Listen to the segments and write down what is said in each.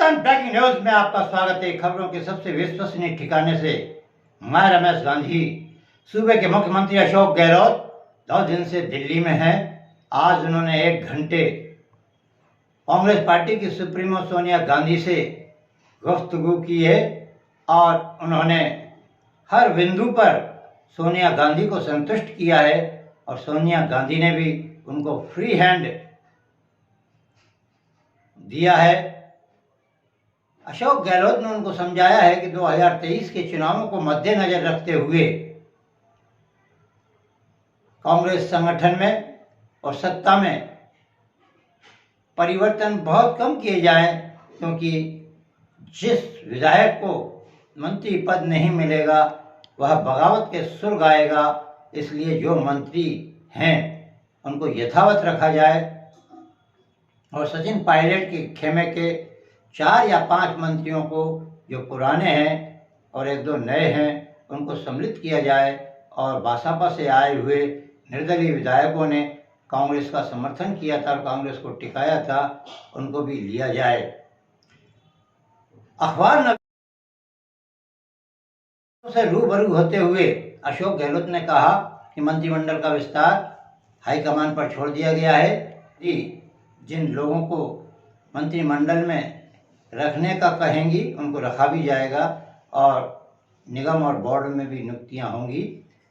Pakistan breaking news में आपका स्वागत है। खबरों के सबसे विश्वसनीय ठिकाने से मैं रमेश गांधी। सूबे के मुख्यमंत्री अशोक गहलोत 2 दिन से दिल्ली में हैं। आज उन्होंने 1 घंटे कांग्रेस पार्टी की सुप्रीमो सोनिया गांधी से गुफ्तगू की है और उन्होंने हर बिंदु पर सोनिया गांधी को संतुष्ट किया है और सोनिया गांधी ने भी उनको फ्री हैंड दिया है। अशोक गहलोत ने उनको समझाया है कि 2023 के चुनावों को मद्देनजर रखते हुए कांग्रेस संगठन में और सत्ता में परिवर्तन बहुत कम किए जाएं, क्योंकि जिस विधायक को मंत्री पद नहीं मिलेगा वह बगावत के सुर गाएगा। इसलिए जो मंत्री हैं उनको यथावत रखा जाए और सचिन पायलट के खेमे के 4 या 5 मंत्रियों को जो पुराने हैं और 1-2 नए हैं उनको सम्मिलित किया जाए और बासापा से आए हुए निर्दलीय विधायकों ने कांग्रेस का समर्थन किया था और कांग्रेस को टिकाया था, उनको भी लिया जाए। अखबार से रूबरू होते हुए अशोक गहलोत ने कहा कि मंत्रिमंडल का विस्तार हाईकमान पर छोड़ दिया गया है। जिन लोगों को मंत्रिमंडल में रखने का कहेंगी उनको रखा भी जाएगा और निगम और बोर्ड में भी नियुक्तियां होंगी।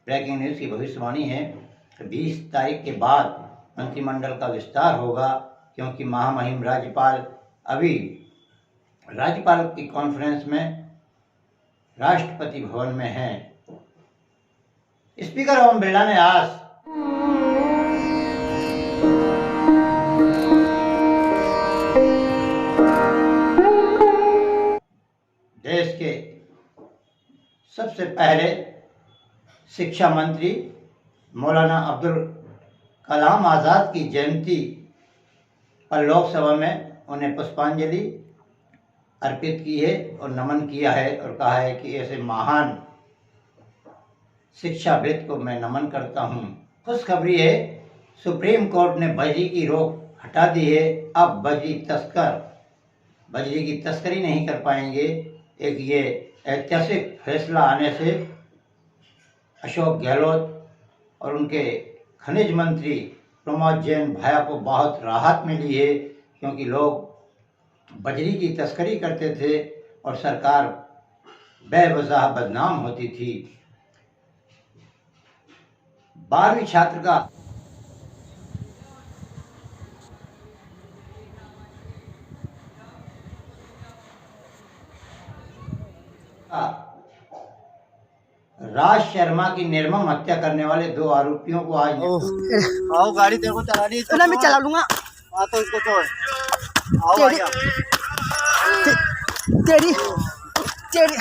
ब्रेकिंग न्यूज़ की भविष्यवाणी है कि 20 तारीख के बाद मंत्रिमंडल का विस्तार होगा, क्योंकि महामहिम राज्यपाल अभी राज्यपाल की कॉन्फ्रेंस में राष्ट्रपति भवन में हैं। स्पीकर ओम बिरला ने आज देश के सबसे पहले शिक्षा मंत्री मौलाना अब्दुल कलाम आज़ाद की जयंती पर लोकसभा में उन्हें पुष्पांजलि अर्पित की है और नमन किया है और कहा है कि ऐसे महान शिक्षाविद को मैं नमन करता हूँ। खुशखबरी है, सुप्रीम कोर्ट ने बजरी की रोक हटा दी है। अब बजरी तस्कर बजरी की तस्करी नहीं कर पाएंगे। एक ये ऐतिहासिक फैसला आने से अशोक गहलोत और उनके खनिज मंत्री प्रमोद जैन भाया को बहुत राहत मिली है, क्योंकि लोग बजरी की तस्करी करते थे और सरकार बेवजह बदनाम होती थी। 12वीं छात्र का राज शर्मा की निर्मम हत्या करने वाले 2 आरोपियों को आज आओ गाड़ी तेरे को चलानी है ना मैं चला लूंगा। तो इसको छोड़ आओ तेरी तेरी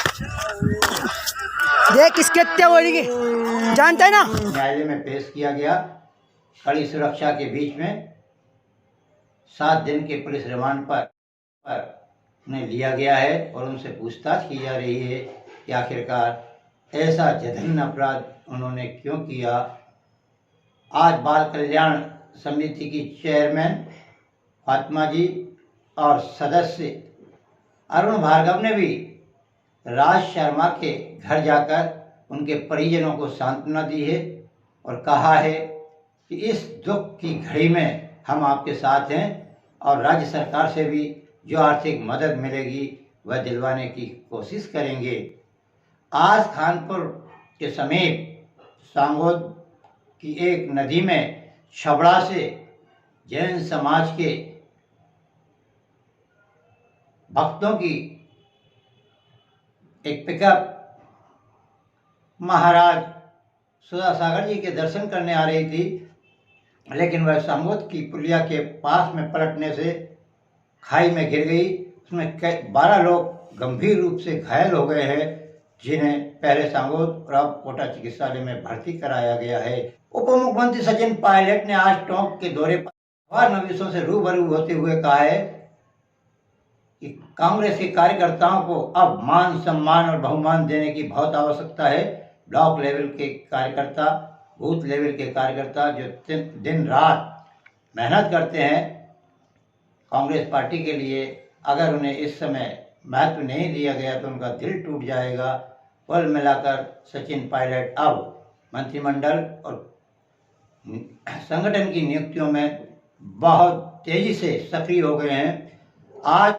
देख किसके हत्या हो रही है, जानता है ना। न्यायालय में पेश किया गया। कड़ी सुरक्षा के बीच में 7 दिन के पुलिस रिमांड पर उन्हें लिया गया है और उनसे पूछताछ की जा रही है कि आखिरकार ऐसा जघन्य अपराध उन्होंने क्यों किया। आज बाल कल्याण समिति की चेयरमैन फातिमा जी और सदस्य अरुण भार्गव ने भी राज शर्मा के घर जाकर उनके परिजनों को सांत्वना दी है और कहा है कि इस दुख की घड़ी में हम आपके साथ हैं और राज्य सरकार से भी जो आर्थिक मदद मिलेगी वह दिलवाने की कोशिश करेंगे। आज खानपुर के समीप सांगोद की एक नदी में छबड़ा से जैन समाज के भक्तों की एक पिकअप महाराज सुधा सागर जी के दर्शन करने आ रही थी, लेकिन वह सांगोद की पुलिया के पास में पलटने से खाई में गिर गई। उसमें 12 लोग गंभीर रूप से घायल हो गए हैं, जिन्हें पहले सांगोद और अब कोटा चिकित्सालय में भर्ती कराया गया है। उप मुख्यमंत्री सचिन पायलट ने आज टोंक के दौरे पर अखबार नवीसों से रूबरू होते हुए कहा है कि कांग्रेस के कार्यकर्ताओं को अब मान सम्मान और बहुमान देने की बहुत आवश्यकता है। ब्लॉक लेवल के कार्यकर्ता, बूथ लेवल के कार्यकर्ता जो दिन रात मेहनत करते हैं कांग्रेस पार्टी के लिए, अगर उन्हें इस समय महत्व नहीं दिया गया तो उनका दिल टूट जाएगा। कुल मिलाकर सचिन पायलट अब मंत्रिमंडल और संगठन की नियुक्तियों में बहुत तेजी से सक्रिय हो गए हैं। आज